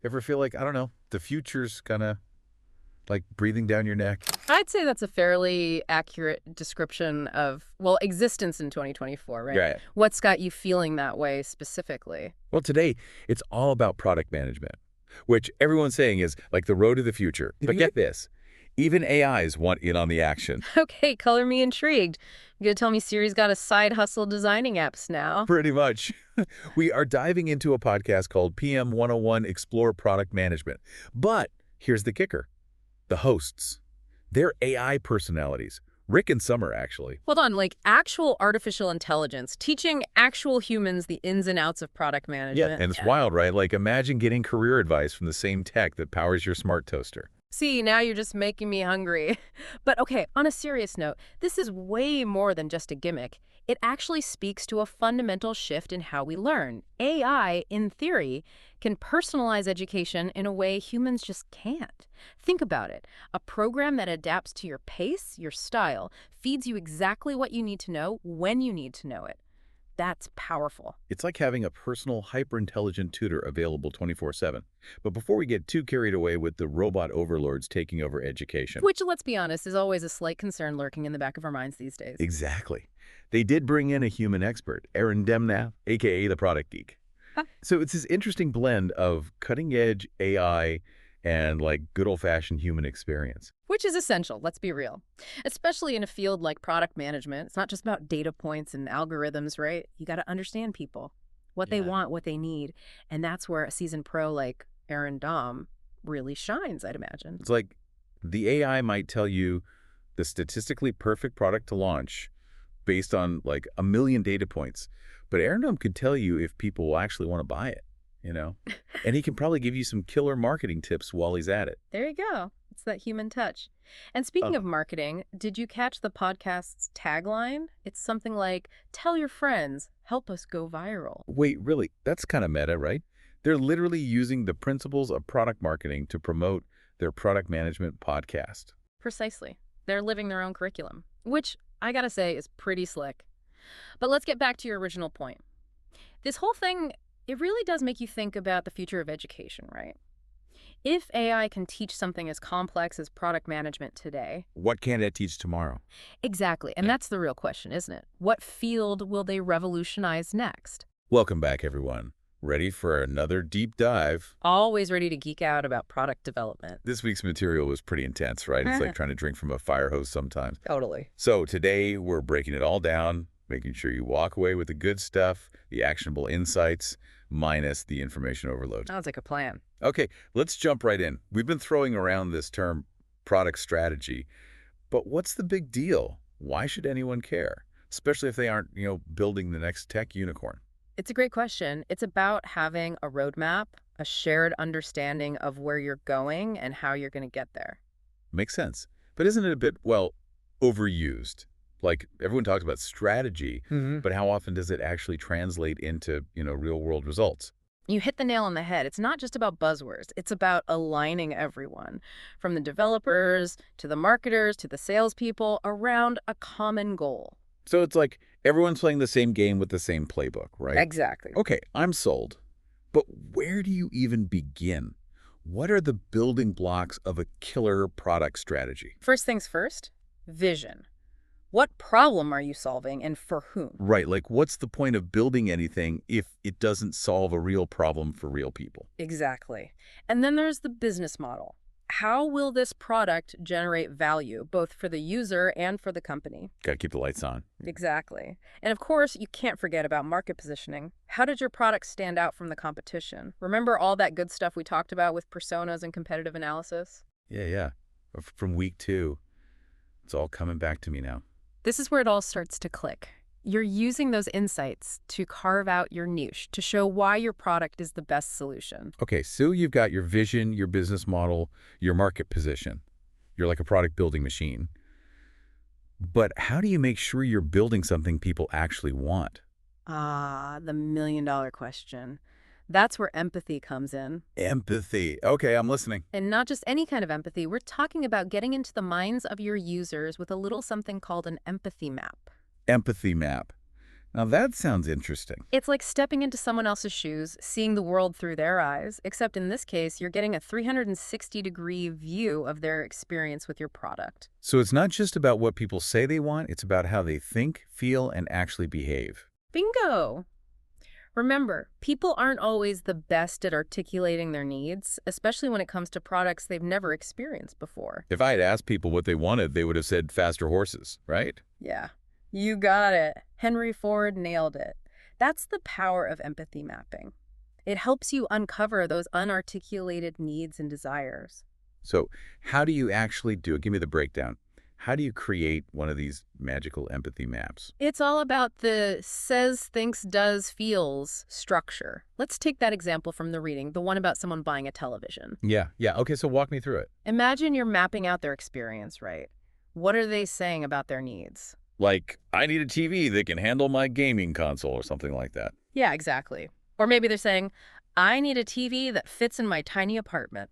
Ever feel like, I don't know, the future's kind of like breathing down your neck? I'd say that's a fairly accurate description of, well, existence in 2024, right? Right. What's got you feeling that way specifically? Well, today, it's all about product management, which everyone's saying is like the road to the future. But get this, even AIs want in on the action. Okay, color me intrigued. You gonna tell me Siri's got a side hustle designing apps now? Pretty much. We are diving into a podcast called PM 101 Explore Product Management. But here's the kicker. The hosts. They're AI personalities. Rick and Summer, actually. Hold on, like actual artificial intelligence, teaching actual humans the ins and outs of product management. And it's wild, right? Like, imagine getting career advice from the same tech that powers your smart toaster. See, now you're just making me hungry. But okay, on a serious note, this is way more than just a gimmick. It actually speaks to a fundamental shift in how we learn. AI, in theory, can personalize education in a way humans just can't. Think about it. A program that adapts to your pace, your style, feeds you exactly what you need to know when you need to know it. That's powerful. It's like having a personal, hyper-intelligent tutor available 24/7. But before we get too carried away with the robot overlords taking over education. Which, let's be honest, is always a slight concern lurking in the back of our minds these days. Exactly. They did bring in a human expert, Aaron Demnath, a.k.a. the product geek. So it's this interesting blend of cutting-edge AI and like good old-fashioned human experience. Which is essential, let's be real. Especially in a field like product management. It's not just about data points and algorithms, right? You got to understand people, what they want, what they need. And that's where a seasoned pro like Aaron Dom really shines, I'd imagine. It's like the AI might tell you the statistically perfect product to launch based on like a million data points. But Aaron Dom could tell you if people will actually want to buy it, you know? And he can probably give you some killer marketing tips while he's at it. There you go. It's that human touch. And speaking of marketing, did you catch the podcast's tagline? It's something like, tell your friends, help us go viral. Wait, really? That's kind of meta, right? They're literally using the principles of product marketing to promote their product management podcast. Precisely. They're living their own curriculum, which I gotta say is pretty slick. But let's get back to your original point. This whole thing, it really does make you think about the future of education, right? If AI can teach something as complex as product management today... What can it teach tomorrow? Exactly. And that's the real question, isn't it? What field will they revolutionize next? Welcome back, everyone. Ready for another deep dive? Always ready to geek out about product development. This week's material was pretty intense, right? It's like trying to drink from a fire hose sometimes. Totally. So today we're breaking it all down, making sure you walk away with the good stuff, the actionable insights, minus the information overload. Sounds like a plan. Okay, let's jump right in. We've been throwing around this term product strategy, but what's the big deal? Why should anyone care? Especially if they aren't, building the next tech unicorn. It's a great question. It's about having a roadmap, a shared understanding of where you're going and how you're going to get there. Makes sense. But isn't it a bit, overused? Like, everyone talks about strategy, but how often does it actually translate into, real-world results? You hit the nail on the head. It's not just about buzzwords. It's about aligning everyone, from the developers to the marketers to the salespeople, around a common goal. So it's like everyone's playing the same game with the same playbook, right? Exactly. Okay, I'm sold. But where do you even begin? What are the building blocks of a killer product strategy? First things first, vision. What problem are you solving and for whom? Right, like what's the point of building anything if it doesn't solve a real problem for real people? Exactly. And then there's the business model. How will this product generate value, both for the user and for the company? Got to keep the lights on. Exactly. And of course, you can't forget about market positioning. How did your product stand out from the competition? Remember all that good stuff we talked about with personas and competitive analysis? Yeah. From week 2. It's all coming back to me now. This is where it all starts to click. You're using those insights to carve out your niche, to show why your product is the best solution. Okay, so you've got your vision, your business model, your market position. You're like a product building machine. But how do you make sure you're building something people actually want? The million-dollar question. That's where empathy comes in. Empathy. Okay, I'm listening. And not just any kind of empathy. We're talking about getting into the minds of your users with a little something called an empathy map. Empathy map. Now that sounds interesting. It's like stepping into someone else's shoes, seeing the world through their eyes, except in this case, you're getting a 360-degree view of their experience with your product. So it's not just about what people say they want, it's about how they think, feel, and actually behave. Bingo! Remember, people aren't always the best at articulating their needs, especially when it comes to products they've never experienced before. If I had asked people what they wanted, they would have said faster horses, right? Yeah, you got it. Henry Ford nailed it. That's the power of empathy mapping. It helps you uncover those unarticulated needs and desires. So how do you actually do it? Give me the breakdown. How do you create one of these magical empathy maps? It's all about the says, thinks, does, feels structure. Let's take that example from the reading, the one about someone buying a television. Yeah. Okay, so walk me through it. Imagine you're mapping out their experience, right? What are they saying about their needs? Like, I need a TV that can handle my gaming console or something like that. Yeah, exactly. Or maybe they're saying, I need a TV that fits in my tiny apartment.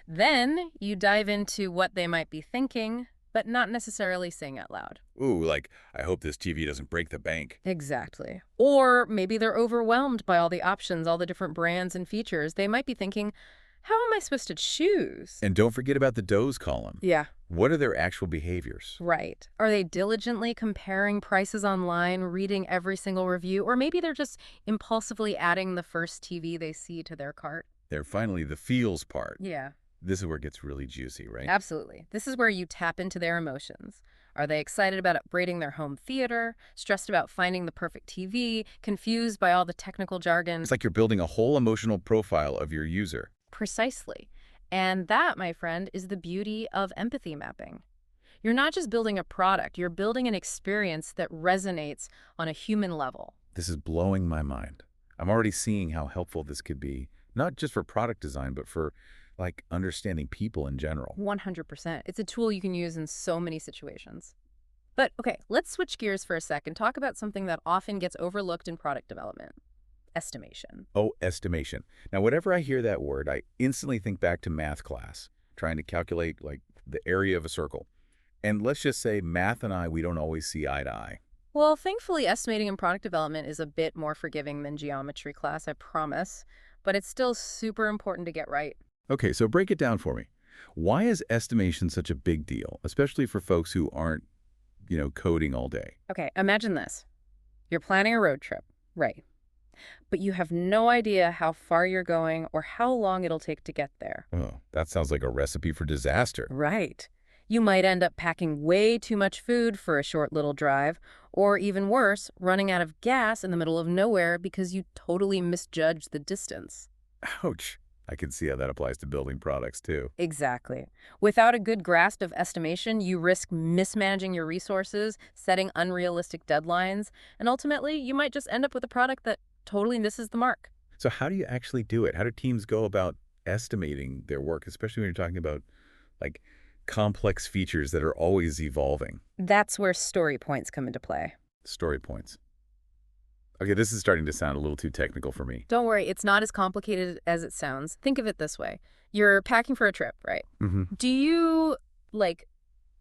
Then you dive into what they might be thinking, but not necessarily saying out loud. Ooh, like, I hope this TV doesn't break the bank. Exactly. Or maybe they're overwhelmed by all the options, all the different brands and features. They might be thinking, how am I supposed to choose? And don't forget about the do's column. Yeah, What are their actual behaviors? right. Are they diligently comparing prices online, reading every single review, or maybe they're just impulsively adding the first TV they see to their cart? They're finally the feels part. Yeah. This is where it gets really juicy, right? Absolutely. This is where you tap into their emotions. Are they excited about upgrading their home theater, stressed about finding the perfect TV, confused by all the technical jargon? It's like you're building a whole emotional profile of your user. Precisely. And that, my friend, is the beauty of empathy mapping. You're not just building a product, you're building an experience that resonates on a human level. This is blowing my mind. I'm already seeing how helpful this could be, not just for product design, but for like understanding people in general. 100%. It's a tool you can use in so many situations. But okay, let's switch gears for a sec and talk about something that often gets overlooked in product development: estimation. Oh, estimation. Now, whenever I hear that word, I instantly think back to math class, trying to calculate like the area of a circle. And let's just say math and we don't always see eye to eye. Well, thankfully, estimating in product development is a bit more forgiving than geometry class, I promise. But it's still super important to get right. Okay, so break it down for me. Why is estimation such a big deal, especially for folks who aren't, coding all day? Okay, imagine this. You're planning a road trip, right? But you have no idea how far you're going or how long it'll take to get there. Oh, that sounds like a recipe for disaster. Right. You might end up packing way too much food for a short little drive, or even worse, running out of gas in the middle of nowhere because you totally misjudged the distance. Ouch. I can see how that applies to building products too. Exactly. Without a good grasp of estimation, you risk mismanaging your resources, setting unrealistic deadlines, and ultimately, you might just end up with a product that totally misses the mark. So how do you actually do it? How do teams go about estimating their work, especially when you're talking about like complex features that are always evolving? That's where story points come into play. Story points. Okay, this is starting to sound a little too technical for me. Don't worry, it's not as complicated as it sounds. Think of it this way. You're packing for a trip, right? Mm-hmm. Do you,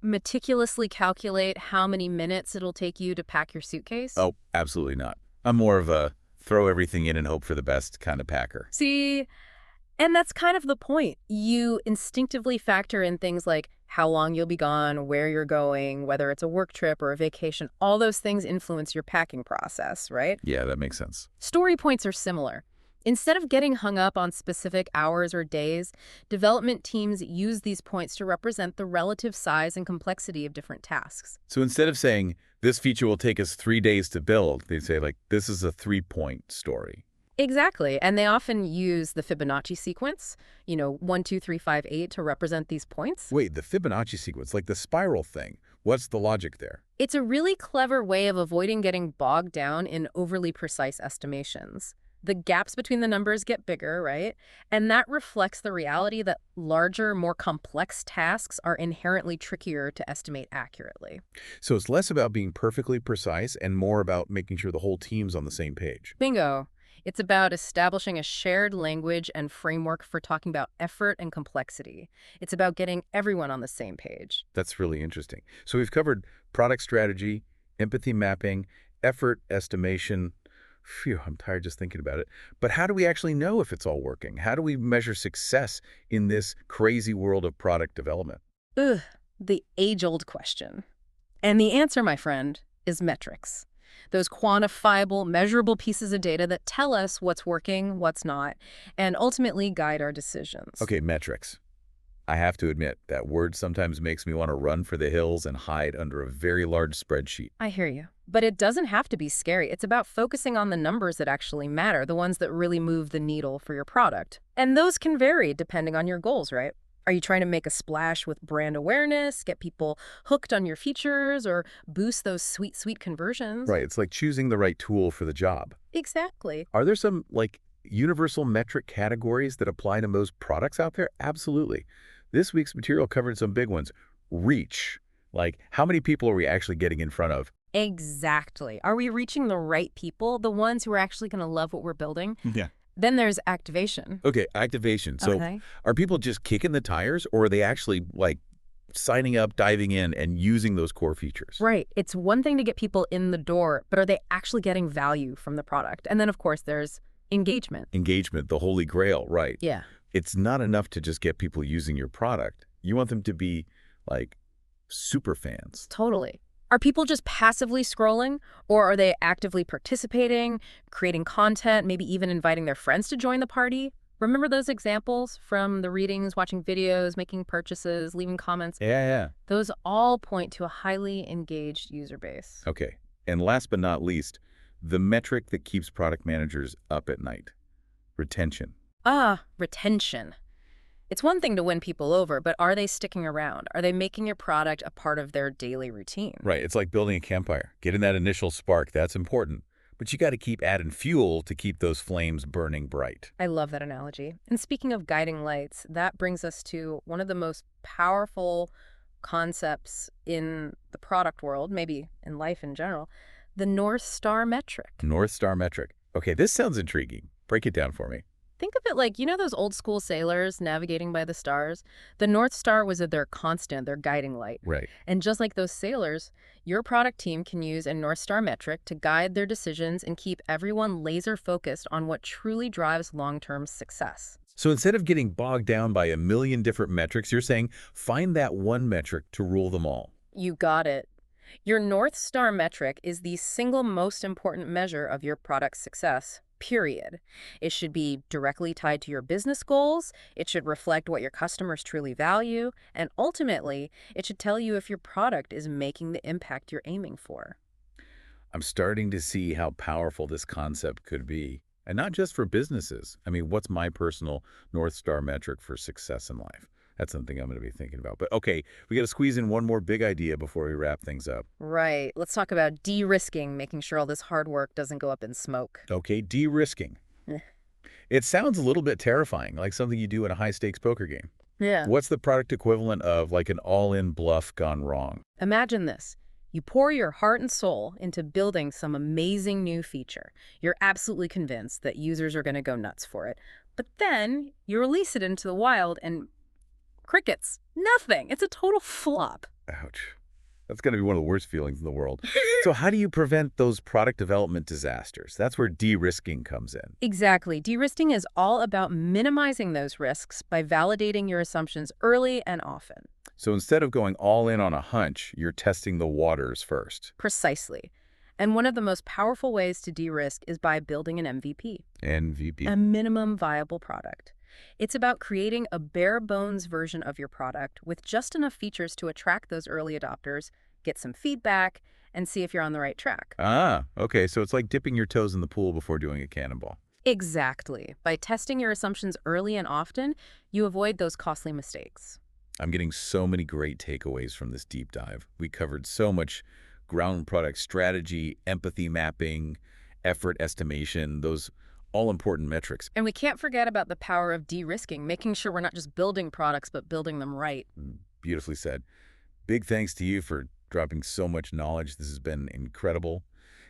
meticulously calculate how many minutes it'll take you to pack your suitcase? Oh, absolutely not. I'm more of a throw everything in and hope for the best kind of packer. See, and that's kind of the point. You instinctively factor in things like how long you'll be gone, where you're going, whether it's a work trip or a vacation. All those things influence your packing process, right? Yeah, that makes sense. Story points are similar. Instead of getting hung up on specific hours or days, development teams use these points to represent the relative size and complexity of different tasks. So instead of saying, this feature will take us 3 days to build, they say, like, this is a 3-point story. Exactly. And they often use the Fibonacci sequence, 1, 2, 3, 5, 8, to represent these points. Wait, the Fibonacci sequence, like the spiral thing. What's the logic there? It's a really clever way of avoiding getting bogged down in overly precise estimations. The gaps between the numbers get bigger, right? And that reflects the reality that larger, more complex tasks are inherently trickier to estimate accurately. So it's less about being perfectly precise and more about making sure the whole team's on the same page. Bingo. It's about establishing a shared language and framework for talking about effort and complexity. It's about getting everyone on the same page. That's really interesting. So we've covered product strategy, empathy mapping, effort estimation. Phew, I'm tired just thinking about it. But how do we actually know if it's all working? How do we measure success in this crazy world of product development? Ugh, the age-old question. And the answer, my friend, is metrics. Those quantifiable, measurable pieces of data that tell us what's working, what's not, and ultimately guide our decisions. Okay, metrics. I have to admit, that word sometimes makes me want to run for the hills and hide under a very large spreadsheet. I hear you. But it doesn't have to be scary. It's about focusing on the numbers that actually matter, the ones that really move the needle for your product. And those can vary depending on your goals, right? Are you trying to make a splash with brand awareness, get people hooked on your features, or boost those sweet, sweet conversions? Right, it's like choosing the right tool for the job. Exactly. Are there some, like, universal metric categories that apply to most products out there? Absolutely. This week's material covered some big ones. Reach. Like, how many people are we actually getting in front of? Exactly. Are we reaching the right people, the ones who are actually going to love what we're building? Yeah. Then there's activation. Okay, activation. So Okay. are people just kicking the tires, or are they actually, like, signing up, diving in, and using those core features? Right. It's one thing to get people in the door, but are they actually getting value from the product? And then, of course, there's engagement. Engagement, the holy grail, right. Yeah. It's not enough to just get people using your product. You want them to be, like, super fans. Totally. Are people just passively scrolling, or are they actively participating, creating content, maybe even inviting their friends to join the party? Remember those examples from the readings, watching videos, making purchases, leaving comments? Yeah. Those all point to a highly engaged user base. Okay. And last but not least, the metric that keeps product managers up at night. Retention. Retention. It's one thing to win people over, but are they sticking around? Are they making your product a part of their daily routine? Right. It's like building a campfire. Getting that initial spark, that's important. But you got to keep adding fuel to keep those flames burning bright. I love that analogy. And speaking of guiding lights, that brings us to one of the most powerful concepts in the product world, maybe in life in general, the North Star metric. North Star metric. Okay, this sounds intriguing. Break it down for me. Think of it like, those old school sailors navigating by the stars? The North Star was their constant, their guiding light. Right. And just like those sailors, your product team can use a North Star metric to guide their decisions and keep everyone laser focused on what truly drives long-term success. So instead of getting bogged down by a million different metrics, you're saying find that one metric to rule them all. You got it. Your North Star metric is the single most important measure of your product's success, period. It should be directly tied to your business goals, it should reflect what your customers truly value, and ultimately, it should tell you if your product is making the impact you're aiming for. I'm starting to see how powerful this concept could be. And not just for businesses. I mean, what's my personal North Star metric for success in life? That's something I'm going to be thinking about. But okay, we got to squeeze in one more big idea before we wrap things up. Right. Let's talk about de-risking, making sure all this hard work doesn't go up in smoke. Okay, de-risking. Eh. It sounds a little bit terrifying, like something you do in a high-stakes poker game. Yeah. What's the product equivalent of like an all-in bluff gone wrong? Imagine this. You pour your heart and soul into building some amazing new feature. You're absolutely convinced that users are going to go nuts for it. But then you release it into the wild and crickets. Nothing. It's a total flop. Ouch. That's going to be one of the worst feelings in the world. So how do you prevent those product development disasters? That's where de-risking comes in. Exactly. De-risking is all about minimizing those risks by validating your assumptions early and often. So instead of going all in on a hunch, you're testing the waters first. Precisely. And one of the most powerful ways to de-risk is by building an MVP. MVP. A minimum viable product. It's about creating a bare bones version of your product with just enough features to attract those early adopters, get some feedback, and see if you're on the right track. Okay. So it's like dipping your toes in the pool before doing a cannonball. Exactly. By testing your assumptions early and often, you avoid those costly mistakes. I'm getting so many great takeaways from this deep dive. We covered so much ground product strategy, empathy mapping, effort estimation, those all-important metrics. And we can't forget about the power of de-risking, making sure we're not just building products, but building them right. Beautifully said. Big thanks to you for dropping so much knowledge. This has been incredible.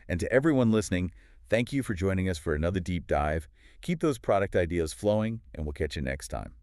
And to everyone listening, thank you for joining us for another deep dive. Keep those product ideas flowing, and we'll catch you next time.